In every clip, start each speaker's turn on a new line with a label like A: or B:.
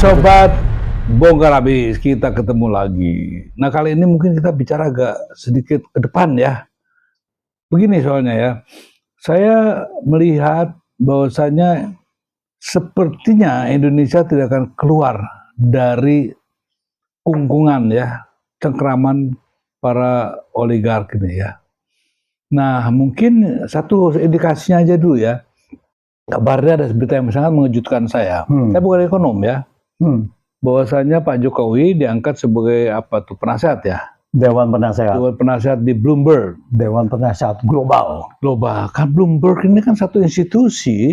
A: Sobat Bongkar Abis, kita ketemu lagi. Nah, kali ini mungkin kita bicara agak sedikit ke depan ya. Begini soalnya ya, saya melihat bahwasanya sepertinya Indonesia tidak akan keluar dari kungkungan ya, cengkeraman para oligark ini ya. Nah, mungkin satu indikasinya aja dulu ya. Kabarnya ada berita yang sangat mengejutkan saya. Saya bukan ekonom ya. Bahwasanya Pak Jokowi diangkat sebagai penasehat ya.
B: Dewan Penasehat.
A: Dewan Penasehat di Bloomberg.
B: Dewan Penasehat Global.
A: Kan Bloomberg ini kan satu institusi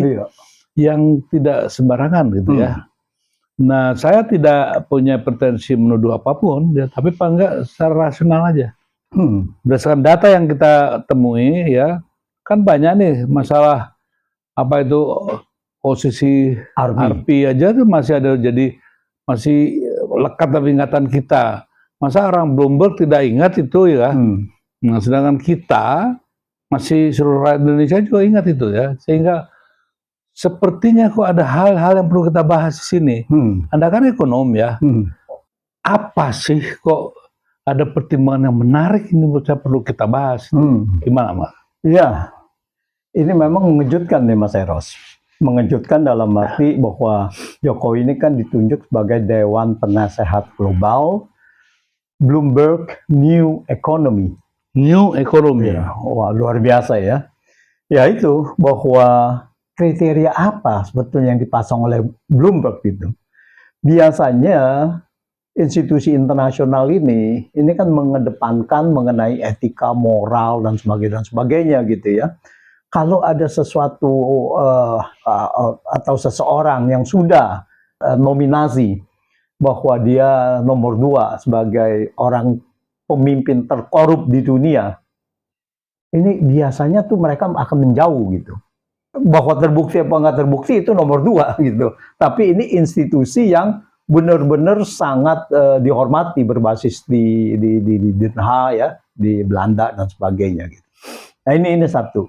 A: yang tidak sembarangan gitu ya. Nah, saya tidak punya pretensi menuduh apapun, ya, tapi paling enggak secara rasional aja. Berdasarkan data yang kita temui ya, kan banyak nih masalah posisi RP aja tuh masih ada, jadi masih lekat dalam ingatan kita. Masa orang Bloomberg tidak ingat itu ya? Nah, sedangkan kita masih seluruh rakyat Indonesia juga ingat itu ya, sehingga sepertinya kok ada hal-hal yang perlu kita bahas di sini. Anda kan ekonom ya, apa sih kok ada pertimbangan yang menarik ini menurut saya perlu kita bahas? Gimana, Mas?
B: Iya, ini memang mengejutkan nih Mas Eros. Mengejutkan dalam arti bahwa Jokowi ini kan ditunjuk sebagai Dewan Penasehat Global Bloomberg New Economy.
A: New Economy.
B: Ya, wah, luar biasa ya. Ya itu bahwa kriteria apa sebetulnya yang dipasang oleh Bloomberg itu. Biasanya institusi internasional ini kan mengedepankan mengenai etika, moral dan sebagainya gitu ya. Kalau ada sesuatu atau seseorang yang sudah nominasi bahwa dia nomor 2 sebagai orang pemimpin terkorup di dunia, ini biasanya tuh mereka akan menjauh gitu. Bahwa terbukti apa nggak terbukti itu nomor 2 gitu. Tapi ini institusi yang benar-benar sangat dihormati, berbasis di Den Haag ya, di Belanda dan sebagainya gitu. Nah ini satu.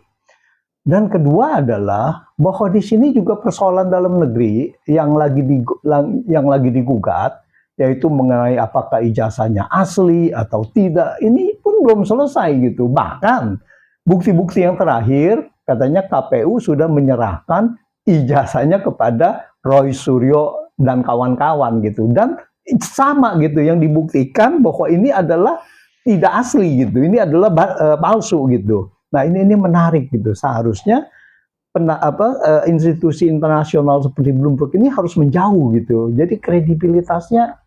B: Dan kedua adalah bahwa di sini juga persoalan dalam negeri yang lagi digugat, yaitu mengenai apakah ijazahnya asli atau tidak. Ini pun belum selesai gitu. Bahkan bukti-bukti yang terakhir katanya KPU sudah menyerahkan ijazahnya kepada Roy Suryo dan kawan-kawan gitu. Dan sama gitu yang dibuktikan bahwa ini adalah tidak asli gitu. Ini adalah palsu gitu. Nah ini menarik gitu. Seharusnya institusi internasional seperti Bloomberg ini harus menjauh gitu. Jadi kredibilitasnya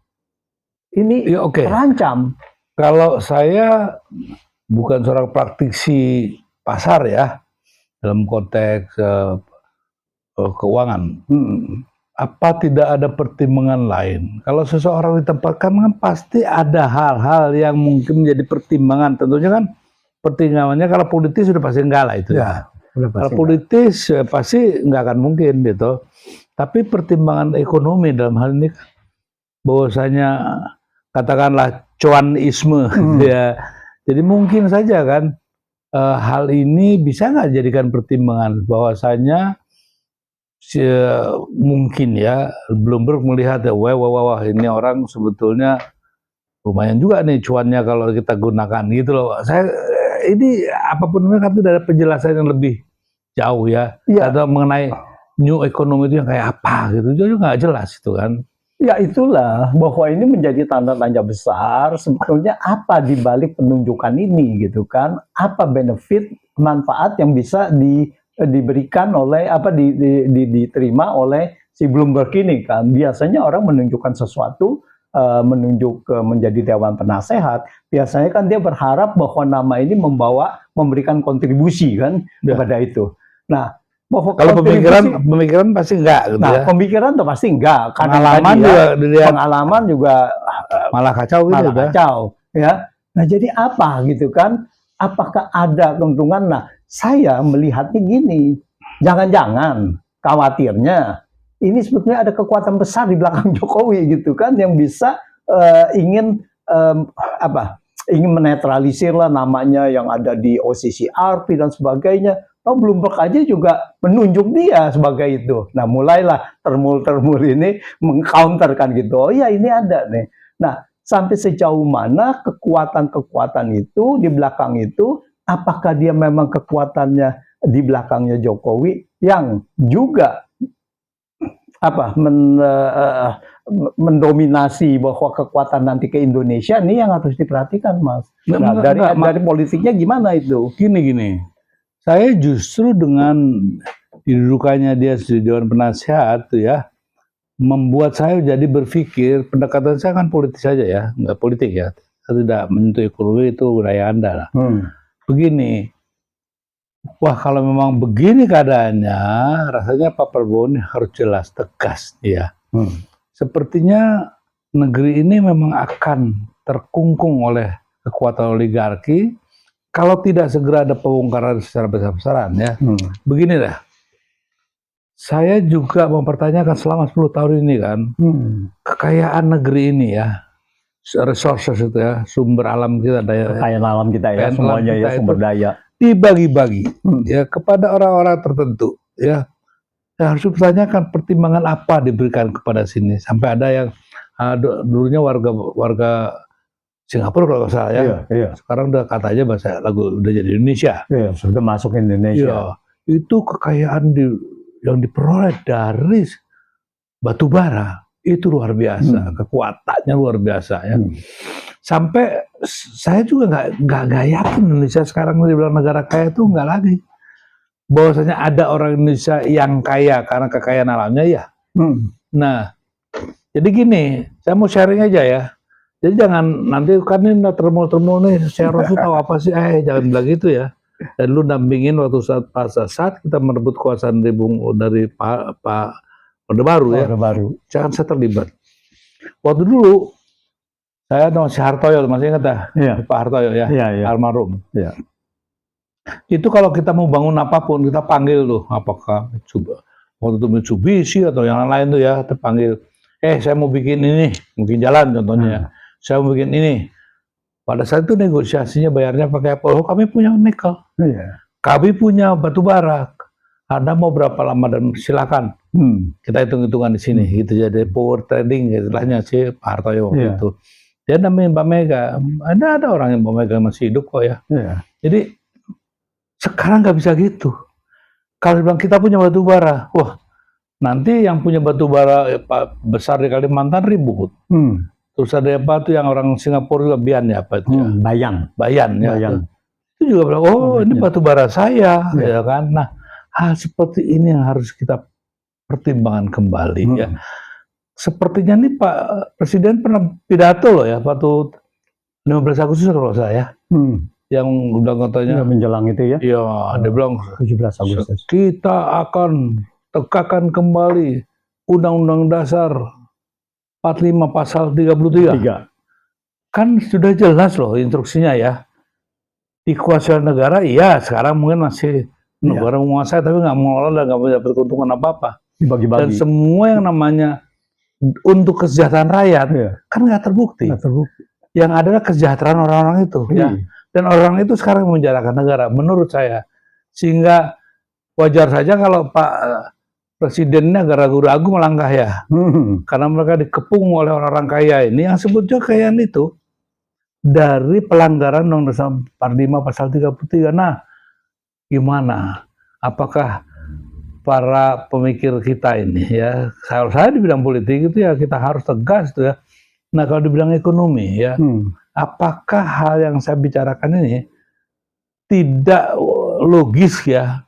B: ini terancam.
A: Kalau saya bukan seorang praktisi pasar ya, dalam konteks keuangan, apa tidak ada pertimbangan lain? Kalau seseorang ditempatkan kan pasti ada hal-hal yang mungkin menjadi pertimbangan. Tentunya kan pertimbangannya kalau politis sudah pasti enggak lah itu ya. Kalau politis pasti enggak akan mungkin gitu. Tapi pertimbangan ekonomi dalam hal ini bahwasanya katakanlah cuanisme ya. Jadi mungkin saja kan hal ini bisa nggak jadikan pertimbangan bahwasanya mungkin ya Bloomberg melihat ya, wah ini orang sebetulnya lumayan juga nih cuannya kalau kita gunakan gitu loh. Ini apapun kan itu ada penjelasan yang lebih jauh ya. Atau mengenai new economy itu yang kayak apa gitu, jadi nggak jelas itu kan.
B: Ya itulah bahwa ini menjadi tanda tanya besar sebetulnya apa di balik penunjukan ini gitu kan, apa benefit manfaat yang bisa diberikan oleh diterima oleh si Bloomberg ini kan. Biasanya orang menunjukkan sesuatu, menunjuk menjadi Dewan Penasehat, biasanya kan dia berharap bahwa nama ini memberikan kontribusi kan kepada itu. Nah, bahwa
A: kalau pemikiran pasti enggak gitu ya.
B: Pemikiran tuh pasti enggak.
A: Pengalaman juga malah kacau gitu
B: ya. Nah, jadi apa gitu kan? Apakah ada keuntungan? Nah, saya melihatnya gini, jangan-jangan khawatirnya ini sebetulnya ada kekuatan besar di belakang Jokowi gitu kan, yang bisa ingin menetralisir lah namanya yang ada di OCCRP dan sebagainya. Oh, Bloomberg aja juga menunjuk dia sebagai itu. Nah, mulailah termul-termul ini mengcounter kan gitu. Oh ya, ini ada nih. Nah, sampai sejauh mana kekuatan-kekuatan itu di belakang itu, apakah dia memang kekuatannya di belakangnya Jokowi yang juga mendominasi bahwa kekuatan nanti ke Indonesia nih yang harus diperhatikan, Mas. Nah, dari politiknya gimana itu?
A: Gini. Saya justru dengan didudukannya dia di Dewan Penasehat tuh ya, membuat saya jadi berpikir, pendekatan saya kan politis saja ya, nggak politik ya. Saya tidak menyentuh ekonomi, itu budaya Anda lah. Begini, wah kalau memang begini keadaannya, rasanya Pak Prabowo ini harus jelas, tegas ya. Sepertinya negeri ini memang akan terkungkung oleh kekuatan oligarki kalau tidak segera ada pembongkaran secara besar-besaran ya. Begini dah, saya juga mempertanyakan selama 10 tahun ini kan, kekayaan negeri ini ya, resources itu ya, sumber alam kita,
B: kekayaan alam kita ya, semuanya ya, sumber daya
A: dibagi-bagi ya kepada orang-orang tertentu ya. Saya harus bertanyakan pertimbangan apa diberikan kepada sini, sampai ada yang dulunya warga Singapura kalau nggak salah ya.
B: Iya.
A: Sekarang udah katanya bahasa lagu udah jadi Indonesia.
B: Iya, sudah masuk Indonesia.
A: Iya, itu kekayaan yang diperoleh dari batu bara itu luar biasa, kekuatannya luar biasa ya. Sampai saya juga nggak yakin Indonesia sekarang dibilang negara kaya itu nggak lagi. Bahwasanya ada orang Indonesia yang kaya karena kekayaan alamnya ya. Nah, jadi gini, saya mau sharing aja ya. Jadi jangan nanti kan ini termul-termul nih, saya harus tahu apa sih, jangan bilang gitu ya. Dan lu dampingin waktu saat kita merebut kekuasaan dari Pak Orde Baru ya.
B: Orde Baru.
A: Jangan saya terlibat. Waktu dulu saya sama si Hartoyo, masih ingat dah?
B: Iya.
A: Pak Hartoyo ya, almarhum.
B: Iya.
A: Itu kalau kita mau bangun apapun kita panggil tuh, apakah waktu itu Mitsubishi atau yang lain tuh ya, terpanggil. Saya mau bikin ini, mungkin jalan contohnya. Saya mau bikin ini. Pada saat itu negosiasinya bayarnya pakai apa? Oh, kami punya nikel. Kami punya batu bara. Anda mau berapa lama dan silakan. Kita hitung-hitungan di sini. Gitu jadi power trading istilahnya si Pak Hartoyo waktu itu. Dia namanya Mbak Mega. Ada orang yang Mbak Mega masih hidup kok ya. Jadi sekarang nggak bisa gitu. Kalau bilang kita punya batu bara, wah nanti yang punya batu bara besar di Kalimantan ribut. Terus ada apa tuh yang orang Singapura juga Bian ya apa itu ya? Bayan ya. Itu juga bilang, ini batu bara saya, ya kan. Nah, hal seperti ini yang harus kita pertimbangkan kembali ya. Sepertinya nih Pak Presiden pernah pidato loh ya, waktu 15 Agustus kalau saya. Yang udah katanya
B: menjelang itu ya.
A: Iya, dia bilang
B: 17 Agustus.
A: Kita akan tegakkan kembali Undang-Undang Dasar 45 pasal 33. Kan sudah jelas loh instruksinya ya. Dikuasai negara, iya sekarang mungkin masih negara menguasai tapi nggak mengelola dan nggak dapat keuntungan apa-apa.
B: Dibagi-bagi.
A: Dan semua yang namanya untuk kesejahteraan rakyat kan nggak terbukti. Yang adalah kesejahteraan orang-orang itu. Ya. Dan orang itu sekarang menjarakan negara, menurut saya. Sehingga wajar saja kalau Pak Presidennya agak ragu-ragu melangkah ya. Karena mereka dikepung oleh orang-orang kaya ini, yang sebutnya kekayaan itu dari pelanggaran Undang-Undang 45 pasal 33. Nah, gimana? Apakah para pemikir kita ini ya, saya di bidang politik itu ya kita harus tegas tuh ya. Nah, kalau di bidang ekonomi ya, apakah hal yang saya bicarakan ini tidak logis ya?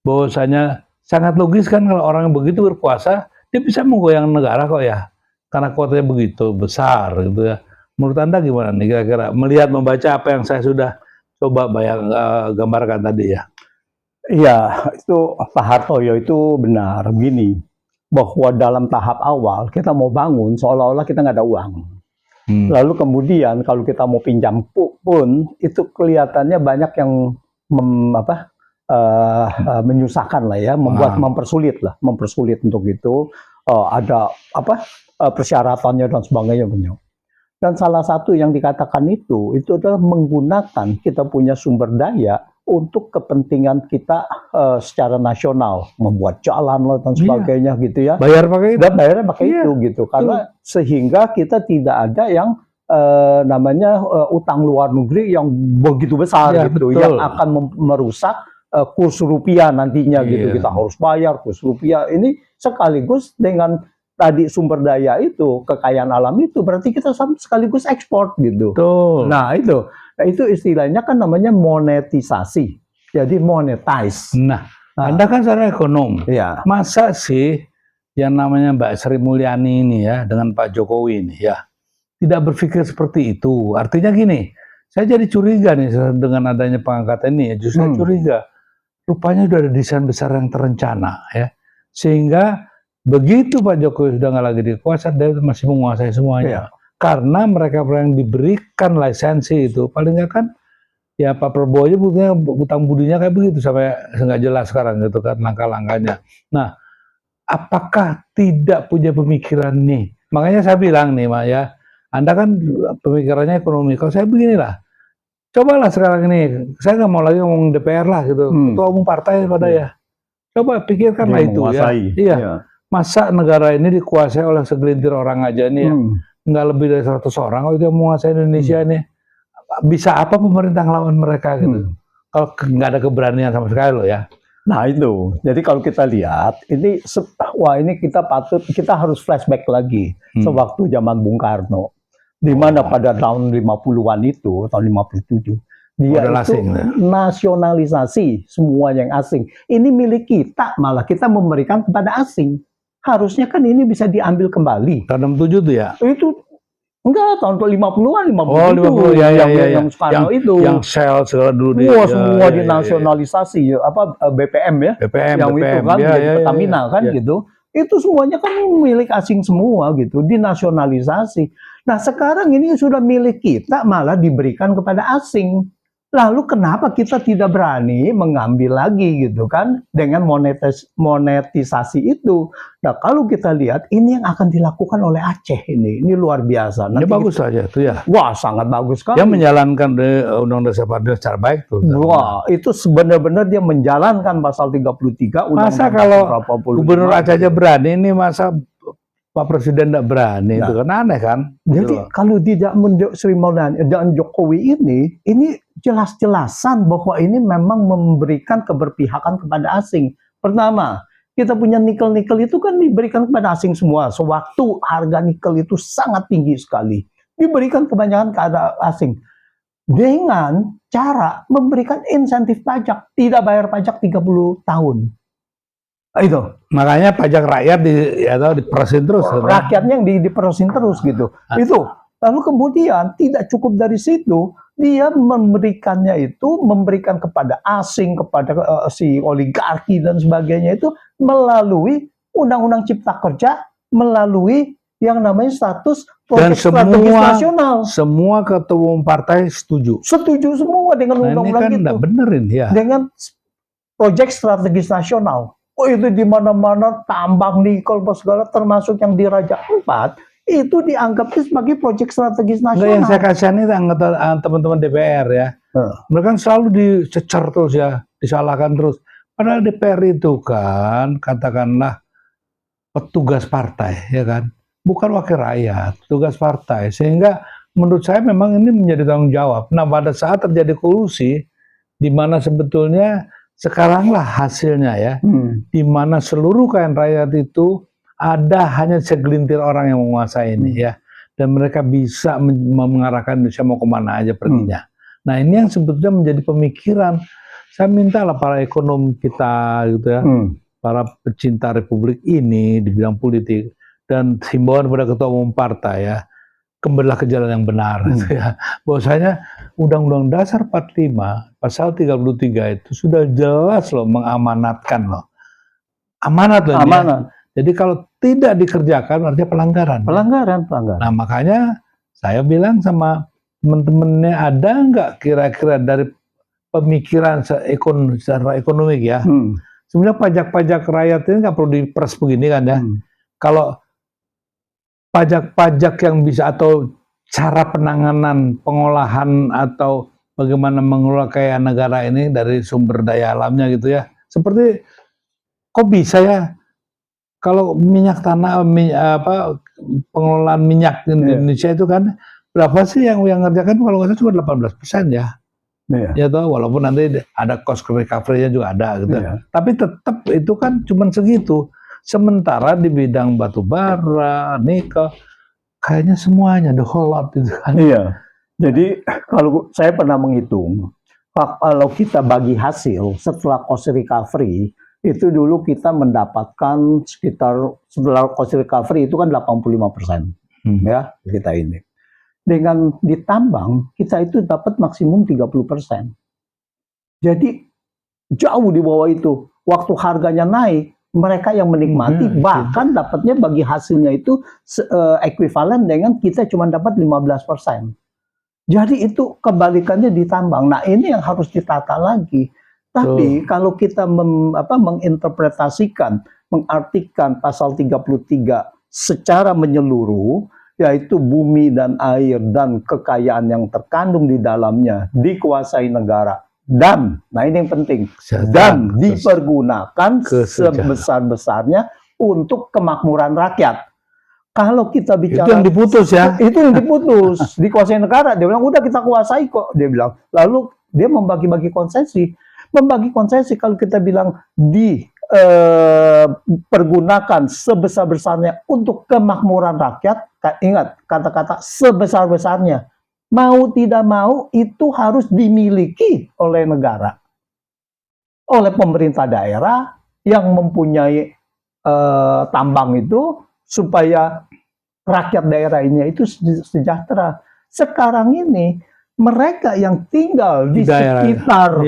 A: Bahwasanya sangat logis kan kalau orang yang begitu berkuasa, dia bisa menggoyang negara kok ya. Karena kuotanya begitu besar gitu ya. Menurut Anda gimana nih kira-kira melihat membaca apa yang saya sudah coba gambarkan tadi ya?
B: Iya, itu Pak Hartoyo itu benar begini, bahwa dalam tahap awal kita mau bangun seolah-olah kita nggak ada uang. Lalu kemudian kalau kita mau pinjam pun itu kelihatannya banyak yang menyusahkan lah ya, mempersulit untuk itu. Ada persyaratannya dan sebagainya banyak. Dan salah satu yang dikatakan itu adalah menggunakan kita punya sumber daya untuk kepentingan kita secara nasional, membuat jalan lah dan
A: Iya.
B: sebagainya gitu ya.
A: Bayar pakai itu.
B: Dan bayarnya pakai
A: Iya,
B: itu gitu, karena sehingga kita tidak ada yang namanya utang luar negeri yang begitu besar
A: Iya,
B: gitu,
A: betul.
B: yang akan merusak kurs rupiah nantinya gitu.
A: Iya.
B: Kita harus bayar kurs rupiah ini sekaligus dengan tadi sumber daya itu, kekayaan alam itu, berarti kita sekaligus ekspor gitu.
A: Betul.
B: Nah itu istilahnya kan namanya monetisasi, jadi monetize.
A: Nah, Anda kan seorang ekonom.
B: Ya.
A: Masa sih yang namanya Mbak Sri Mulyani ini ya dengan Pak Jokowi ini ya tidak berpikir seperti itu? Artinya gini, saya jadi curiga nih dengan adanya pengangkatan ini ya, justru saya curiga. Rupanya sudah ada desain besar yang terencana ya, sehingga begitu Pak Jokowi sudah nggak lagi di kuasa, dia masih menguasai semuanya. Karena mereka yang diberikan lisensi itu paling nggak kan ya Pak Prabowo aja buktinya utang budinya kayak begitu sampai nggak jelas sekarang gitu kan langkah-langkahnya. Nah, apakah tidak punya pemikiran nih? Makanya saya bilang nih Mak ya, Anda kan pemikirannya ekonomi. Kalau saya beginilah, cobalah sekarang ini, saya nggak mau lagi ngomong DPR lah gitu, ketua umum partai pada ya. Coba pikirkanlah itu ya. Iya. Masa negara ini dikuasai oleh segelintir orang aja nih ya, nggak lebih dari 100 orang kalau itu yang menguasai Indonesia ini. Bisa apa pemerintah lawan mereka gitu? Kalau nggak ada keberanian sama sekali loh ya.
B: Nah itu, jadi kalau kita lihat ini, wah ini kita harus flashback lagi sewaktu zaman Bung Karno, di mana pada tahun 50-an itu, tahun 57, dia itu asing, nasionalisasi semua yang asing. Ini milik kita, malah kita memberikan kepada asing. Harusnya kan ini bisa diambil kembali.
A: Tahun 67 tuh ya?
B: Itu enggak, tahun 50-an, 50
A: oh,
B: itu.
A: 50 ya,
B: yang Soekarno itu.
A: Yang Shell segala dulu
B: semua dinasionalisasi, apa BPM ya. Yang itu kan Pertamina kan gitu. Itu semuanya kan milik asing semua gitu, dinasionalisasi. Nah, sekarang ini sudah milik kita malah diberikan kepada asing. Lalu kenapa kita tidak berani mengambil lagi gitu kan dengan monetisasi itu? Nah, kalau kita lihat ini yang akan dilakukan oleh Aceh ini luar biasa.
A: Ini bagus saja tuh ya.
B: Wah, sangat bagus kan.
A: Dia menjalankan Undang-Undang Dasar secara baik tuh.
B: Wah, itu benar-benar dia menjalankan pasal 33
A: Masa kalau Gubernur Aceh aja berani, ini masa Pak Presiden tidak berani, itu kan aneh kan?
B: Jadi kalau tidak Sri Mulyani dan Jokowi ini jelas-jelasan bahwa ini memang memberikan keberpihakan kepada asing. Pertama, kita punya nikel-nikel itu kan diberikan kepada asing semua. Sewaktu harga nikel itu sangat tinggi sekali, diberikan kebanyakan kepada asing. Dengan cara memberikan insentif pajak, tidak bayar pajak 30 tahun. Itu
A: makanya pajak rakyat diperosin terus.
B: Rakyatnya yang diperosin terus gitu. Itu. Lalu kemudian tidak cukup dari situ, dia memberikan kepada asing, kepada si oligarki dan sebagainya itu melalui Undang-Undang Cipta Kerja, melalui yang namanya status proyek strategis nasional.
A: Semua ketua umum partai setuju.
B: Setuju semua dengan undang-undang itu.
A: Benerin ya.
B: Dengan proyek strategis nasional. Oh, itu di mana-mana tambang nikel segala, termasuk yang di Raja Ampat itu dianggap sebagai proyek strategis nasional.
A: Yang saya kasihan itu teman-teman DPR ya. Mereka kan selalu dicecer terus ya, disalahkan terus. Padahal DPR itu kan katakanlah petugas partai ya kan, bukan wakil rakyat, petugas partai. Sehingga menurut saya memang ini menjadi tanggung jawab. Nah, pada saat terjadi kolusi di mana sebetulnya sekaranglah hasilnya ya, di mana seluruh kekayaan rakyat itu ada hanya segelintir orang yang menguasai ini ya, dan mereka bisa mengarahkan Indonesia mau kemana aja perginya. Nah, ini yang sebetulnya menjadi pemikiran. Saya mintalah para ekonom kita gitu ya, para pecinta Republik ini di bidang politik, dan himbauan kepada ketua umum partai ya, kembalilah ke jalan yang benar gitu ya. Bahwasanya Undang-Undang Dasar 45 pasal 33 itu sudah jelas loh mengamanatkan loh. Amanat loh. Amanat. Jadi kalau tidak dikerjakan artinya pelanggaran. Pelanggaran. Nah, makanya saya bilang sama teman-temannya, ada nggak kira-kira dari pemikiran secara ekonomi ya. Sebenarnya pajak-pajak rakyat ini nggak perlu diperas begini kan ya. Kalau pajak-pajak yang bisa atau cara penanganan, pengolahan atau bagaimana mengelola kekayaan negara ini dari sumber daya alamnya gitu ya. Seperti kok bisa ya kalau minyak tanah pengelolaan minyak di
B: Iya.
A: Indonesia itu kan berapa sih yang ngerjakan kalau nggak salah cuma 18% ya.
B: Iya.
A: Ya toh, walaupun nanti ada cost recovery-nya juga ada gitu.
B: Iya.
A: Tapi tetap itu kan cuma segitu. Sementara di bidang batu bara, nikel, kayaknya semuanya the whole lot itu kan.
B: Iya. Jadi kalau saya pernah menghitung, kalau kita bagi hasil setelah cost recovery, itu dulu kita mendapatkan sekitar setelah cost recovery itu kan 85%. Ya, kita ini. Dengan ditambang, kita itu dapat maksimum 30%. Jadi jauh di bawah itu. Waktu harganya naik, mereka yang menikmati bahkan dapatnya bagi hasilnya itu ekuivalen dengan kita cuma dapat 15%. Jadi itu kebalikannya ditambang. Nah, ini yang harus ditata lagi. Tapi kalau kita menginterpretasikan, mengartikan pasal 33 secara menyeluruh, yaitu bumi dan air dan kekayaan yang terkandung di dalamnya dikuasai negara. Dan, nah ini yang penting, dan dipergunakan sebesar-besarnya untuk kemakmuran rakyat. Kalau kita bicara
A: itu yang diputus ya,
B: itu yang diputus, dikuasai negara. Dia bilang udah kita kuasai kok. Dia bilang. Lalu dia membagi-bagi konsesi. Membagi konsesi kalau kita bilang dipergunakan sebesar-besarnya untuk kemakmuran rakyat. Ingat kata-kata sebesar-besarnya. Mau tidak mau itu harus dimiliki oleh negara, oleh pemerintah daerah yang mempunyai tambang itu supaya rakyat daerah ini itu sejahtera. Sekarang ini mereka yang tinggal di sekitar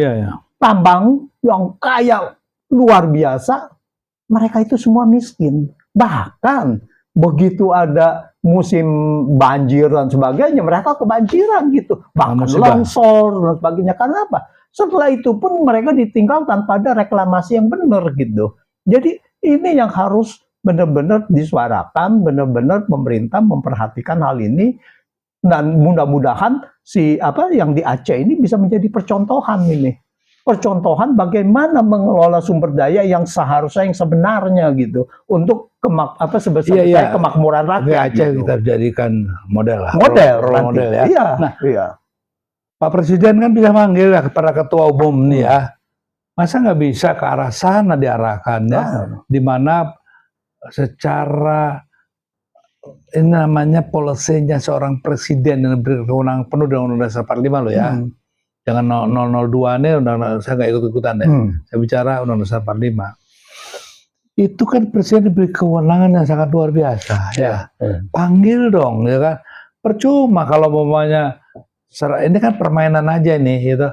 B: tambang yang kaya luar biasa, mereka itu semua miskin. Bahkan begitu ada musim banjir dan sebagainya, mereka kebanjiran gitu. Bahkan longsor dan sebagainya. Karena apa? Setelah itu pun mereka ditinggal tanpa ada reklamasi yang benar gitu. Jadi ini yang harus benar-benar disuarakan, benar-benar pemerintah memperhatikan hal ini. Dan mudah-mudahan yang di Aceh ini bisa menjadi percontohan ini. Percontohan bagaimana mengelola sumber daya yang seharusnya yang sebenarnya gitu untuk sebesar-besar kemakmuran rakyat.
A: Aceh gitu. Kita jadikan model lah.
B: Model ya.
A: Iya. Nah, Pak Presiden kan bisa manggil ya kepada ketua umum nih ya. Masa nggak bisa ke arah sana diarahkan ya? Di mana secara ini namanya polisinya seorang presiden yang berkewenangan penuh dengan Undang-Undang Dasar 45 loh ya. Jangan 002 ini saya nggak ikut-ikutan ya. Saya bicara Undang-Undang Dasar 45. Itu kan presiden diberi kewenangan yang sangat luar biasa ya. Panggil dong ya kan. Percuma kalau umpamanya ini kan permainan aja nih gitu.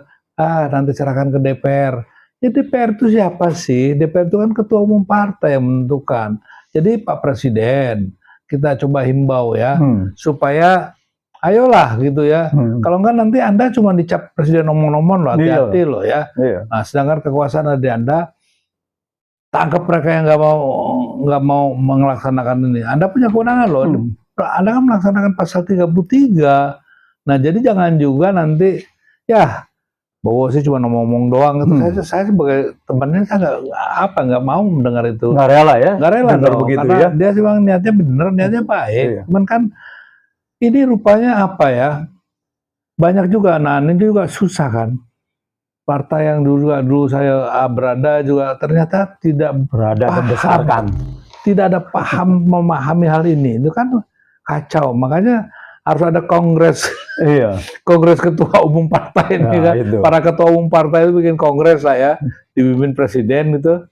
A: Nanti serahkan ke DPR. Ya DPR itu siapa sih? DPR itu kan ketua umum partai yang menentukan. Jadi Pak Presiden kita coba himbau ya supaya ayolah gitu ya. Kalau enggak nanti Anda cuma dicap presiden omong-omong loh, hati-hati loh ya. Nah, sedangkan kekuasaan ada di Anda, tangkap mereka yang nggak mau melaksanakan ini. Anda punya kewenangan loh. Anda kan melaksanakan pasal 33. Nah, jadi jangan juga nanti ya bahwa sih cuma ngomong-ngomong doang itu. Saya sebagai temannya saya nggak mau mendengar itu.
B: Nggak rela ya?
A: Nggak rela dong,
B: begitu
A: karena
B: ya.
A: dia sih bang niatnya bener, niatnya baik. Cuman kan ini rupanya apa ya? Banyak juga, nah ini juga susah kan. Partai yang dulu saya berada juga ternyata tidak
B: membesarkan,
A: tidak ada paham memahami hal ini. Itu kan kacau. Makanya harus ada kongres, kongres ketua umum partai ini kan. Para ketua umum partai itu bikin kongres lah ya, dipimpin presiden itu,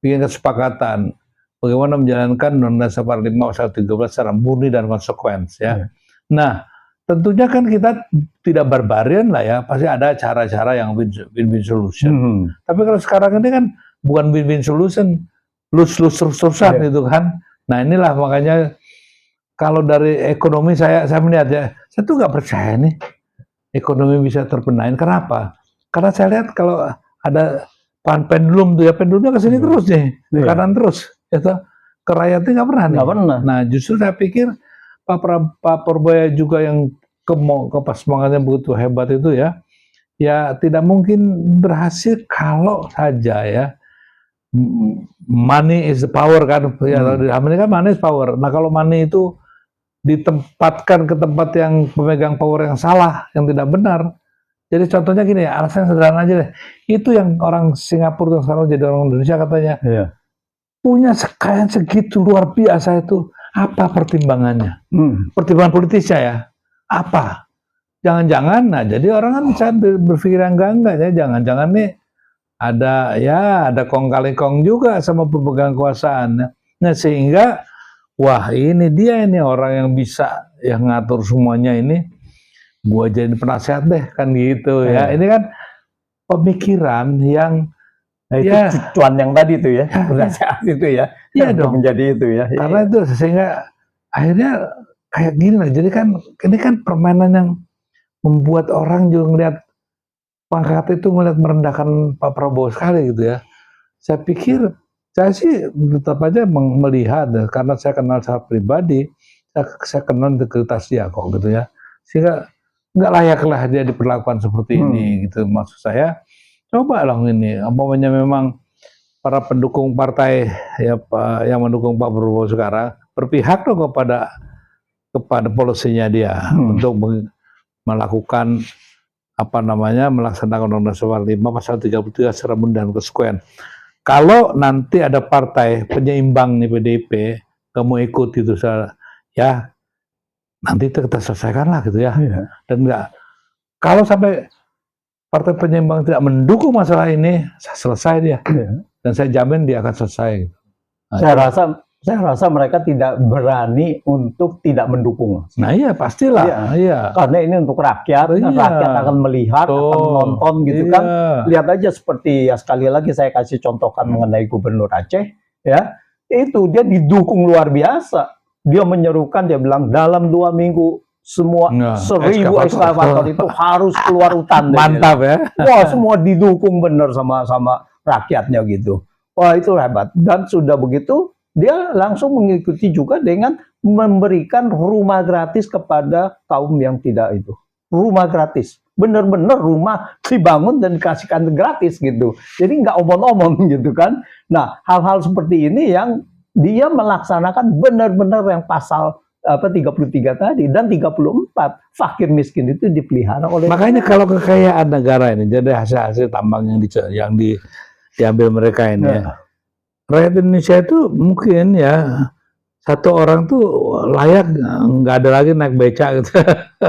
A: bikin kesepakatan bagaimana menjalankan Undang-Undang Dasar 45 pasal 13 secara murni dan konsekuen ya. Nah, tentunya kan kita tidak barbarian lah ya, pasti ada cara-cara yang win-win solution. Tapi kalau sekarang ini kan bukan win-win solution, lose-lose-terusan gitu kan. Nah inilah makanya kalau dari ekonomi saya melihat ya, saya tuh nggak percaya nih ekonomi bisa terbenahi. Kenapa? Karena saya lihat kalau ada pendulum tuh ya, pendulumnya ke sini terus nih, ke kanan terus, itu ke rakyatnya nggak pernah. Nah justru saya pikir Pak Prabowo juga yang semangatnya begitu hebat itu ya, ya tidak mungkin berhasil kalau saja ya money is the power kan, ya di Amerika money is power. Nah kalau money itu ditempatkan ke tempat yang pemegang power yang salah, yang tidak benar. Jadi contohnya gini ya, alasan sederhana aja deh. Itu yang orang Singapura yang sekarang jadi orang Indonesia katanya, punya kekayaan segitu luar biasa itu, apa pertimbangannya? Pertimbangan politisnya ya, apa? Jangan-jangan, nah jadi orang kan bisa berpikir yang enggak ya, jangan-jangan nih ada kong kali kong juga sama pemegang kekuasaan. Nah sehingga, wah ini dia ini orang yang bisa yang ngatur semuanya ini, gua jadi penasehat deh kan gitu ya. Ini kan pemikiran yang
B: itu cuan yang tadi itu ya, penasehat itu ya.
A: Iya dong.
B: Menjadi itu ya.
A: Karena itu sehingga akhirnya kayak gini lah. Jadi kan ini kan permainan yang membuat orang juga ngelihat pangkat itu melihat merendahkan Pak Prabowo sekali gitu ya. Saya pikir saya sih tetap aja melihat karena saya kenal secara pribadi, saya kenal integritas dia kok gitu ya. Sehingga nggak layaklah dia diperlakukan seperti ini gitu. Maksud saya coba lah ini, umpamanya memang para pendukung partai ya Pak yang mendukung Pak Prabowo sekarang berpihak dong kepada polisinya dia untuk melakukan melaksanakan Undang-Undang 45 pasal 33 secara dan konsekuen. Kalau nanti ada partai penyeimbang nih PDIP kamu ikut gitu ya nanti itu kita selesaikan lah gitu ya. Dan enggak, kalau sampai partai penyeimbang tidak mendukung masalah ini, selesai dia. Dan saya jamin dia akan selesai.
B: Nah, saya rasa mereka tidak berani untuk tidak mendukung.
A: Nah iya pastilah. Iya.
B: Karena ini untuk rakyat, dan rakyat akan melihat, akan menonton gitu kan. Lihat aja seperti ya sekali lagi saya kasih contohkan mengenai Gubernur Aceh, ya itu dia didukung luar biasa. Dia menyerukan, dia bilang dalam 2 minggu semua 1000 ekskavator itu harus keluar hutan.
A: Mantap ya.
B: Wah semua didukung bener sama rakyatnya gitu. Wah itu hebat. Dan sudah begitu dia langsung mengikuti juga dengan memberikan rumah gratis kepada kaum yang tidak itu. Rumah gratis. Bener-bener rumah dibangun dan dikasihkan gratis gitu. Jadi nggak omong-omong gitu kan. Nah hal-hal seperti ini yang dia melaksanakan benar-benar yang pasal 33 tadi dan 34 fakir miskin itu dipelihara oleh.
A: Makanya kalau kekayaan negara ini jadi hasil tambang yang diambil mereka ini ya. Rakyat Indonesia itu mungkin ya satu orang tuh layak nggak ada lagi naik beca gitu.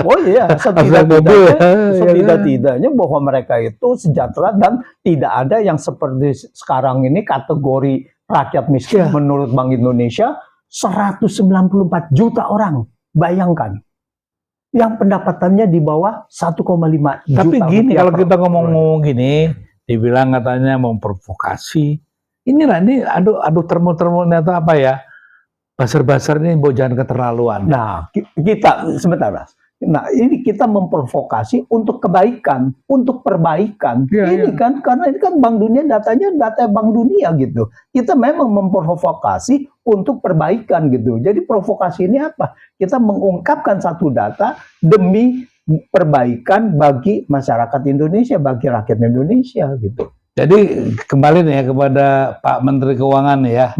B: Oh iya, setidak-tidaknya bahwa mereka itu sejahtera dan tidak ada yang seperti sekarang ini kategori rakyat miskin menurut Bank Indonesia 194 juta orang. Bayangkan. Yang pendapatannya di bawah 1,5 juta.
A: Tapi gini kalau kita ngomong gini, dibilang katanya memprovokasi. Inilah ini aduh termo ternyata apa ya? Basar-basar ini jangan keterlaluan.
B: Nah, kita sebentar Mas. Nah, ini kita memprovokasi untuk kebaikan, untuk perbaikan. Ini kan karena ini kan Bank Dunia datanya data Bank Dunia gitu. Kita memang memprovokasi untuk perbaikan gitu. Jadi provokasi ini apa? Kita mengungkapkan satu data demi perbaikan bagi masyarakat Indonesia, bagi rakyat Indonesia gitu.
A: Jadi kembali nih ya kepada Pak Menteri Keuangan ya.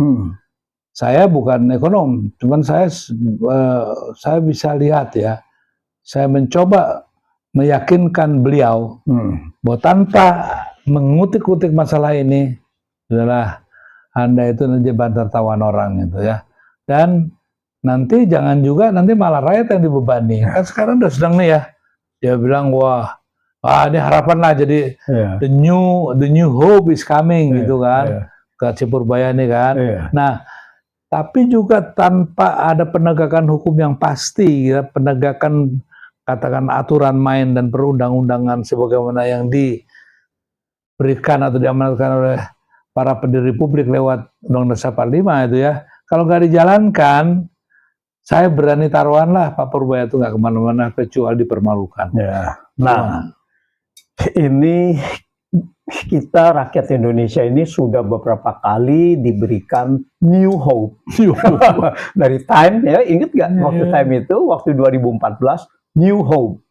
A: Saya bukan ekonom, cuman saya bisa lihat ya. Saya mencoba meyakinkan beliau bahwa tanpa mengutik-utik masalah ini adalah Anda itu nanti bantar tawan orang gitu ya. Dan nanti jangan juga nanti malah rakyat yang dibebani. Kan sekarang udah sedang nih ya. Dia bilang wah ini harapan lah jadi the new hope is coming gitu kan. Ke Cipurbaya nih kan. Nah, tapi juga tanpa ada penegakan hukum yang pasti ya, penegakan katakan aturan main dan perundang-undangan sebagaimana yang diberikan atau diamanatkan oleh para pendiri republik lewat Undang-Undang 45 itu ya. Kalau nggak dijalankan, saya berani taruhan lah Pak Purbaya itu nggak kemana-mana kecuali dipermalukan.
B: Nah, ini kita rakyat Indonesia ini sudah beberapa kali diberikan new hope. Dari Time ya, ingat nggak waktu Time itu waktu 2014 New Hope.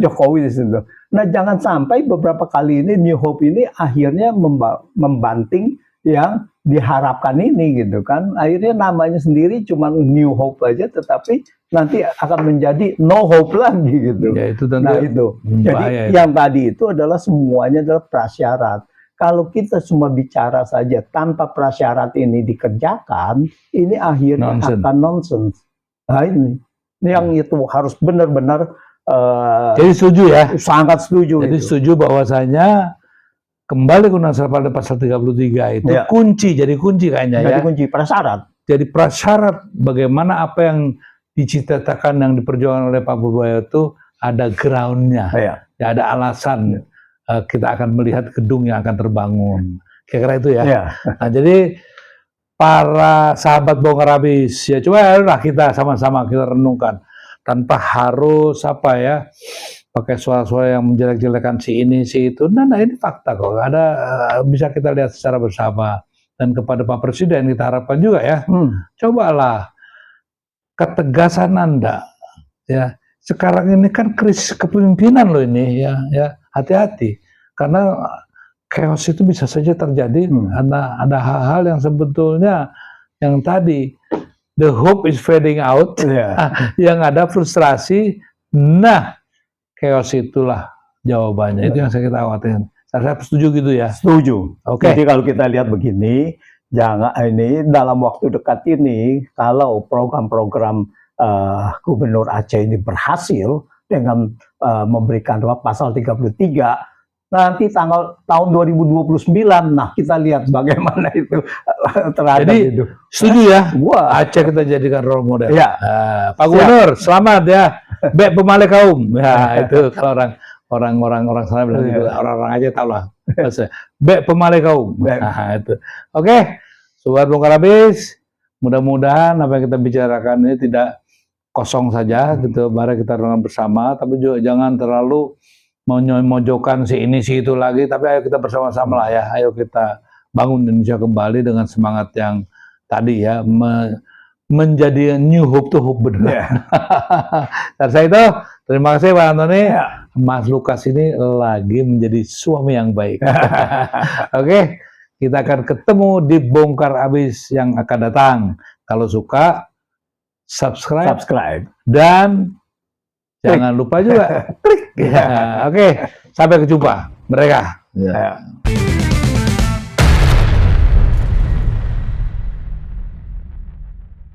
B: Jokowi di situ. Nah, jangan sampai beberapa kali ini New Hope ini akhirnya membanting yang diharapkan ini gitu kan. Akhirnya namanya sendiri cuma New Hope aja, tetapi nanti akan menjadi no hope lagi gitu.
A: Ya itu tentu.
B: Nah itu. Jadi yang tadi itu adalah semuanya adalah prasyarat. Kalau kita cuma bicara saja tanpa prasyarat ini dikerjakan, ini akhirnya akan nonsens. Nah ini yang itu harus benar-benar.
A: Jadi setuju ya?
B: Sangat setuju.
A: Jadi setuju bahwasanya kembali ke Undang-Undang pada pasal 33 itu kunci, jadi kunci kayaknya
B: jadi kunci prasyarat.
A: Jadi prasyarat bagaimana apa yang diciptakan yang diperjuangkan oleh Pak Purbayo itu ada groundnya, ya ada alasan kita akan melihat gedung yang akan terbangun. Kira-kira itu ya. Nah jadi para sahabat bongkar habis ya coba kita sama-sama kita renungkan. Tanpa harus pakai suara-suara yang menjelek-jelekan si ini si itu. Nah ini fakta kok. Ada bisa kita lihat secara bersama. Dan kepada Pak Presiden kita harapkan juga ya. Cobalah ketegasan Anda ya. Sekarang ini kan krisis kepemimpinan loh ini ya. Hati-hati karena chaos itu bisa saja terjadi. Ada hal-hal yang sebetulnya yang tadi the hope is fading out, yang ada frustrasi. Nah, chaos itulah jawabannya. Itu yang saya khawatirkan. Saya setuju gitu ya.
B: Setuju. Jadi kalau kita lihat begini, jangan ini dalam waktu dekat ini, kalau program-program Gubernur Aceh ini berhasil dengan memberikan pasal 33. Nanti tahun 2029, nah kita lihat bagaimana itu terhadap itu.
A: Setuju ya? Aceh kita jadikan role model.
B: Ya.
A: Pak Gubernur, selamat ya. Bek pemalai kaum. Ya itu kalau orang sana bilang gitu, orang-orang aja tahu lah. Bek pemalai kaum. Nah itu. Oke, sobat bongkar habis. Mudah-mudahan apa yang kita bicarakan ini tidak kosong saja gitu. Mari kita renung bersama, tapi juga jangan terlalu memojokkan si ini si itu lagi, tapi ayo kita bersama-sama lah ya, ayo kita bangun Indonesia kembali dengan semangat yang tadi ya, menjadi new hope to hope benar. Dan saya itu terima kasih Pak Antoni, Mas Lukas ini lagi menjadi suami yang baik. Oke, kita akan ketemu di bongkar habis yang akan datang. Kalau suka subscribe. Dan jangan lupa juga klik. Oke, sampai berjumpa mereka.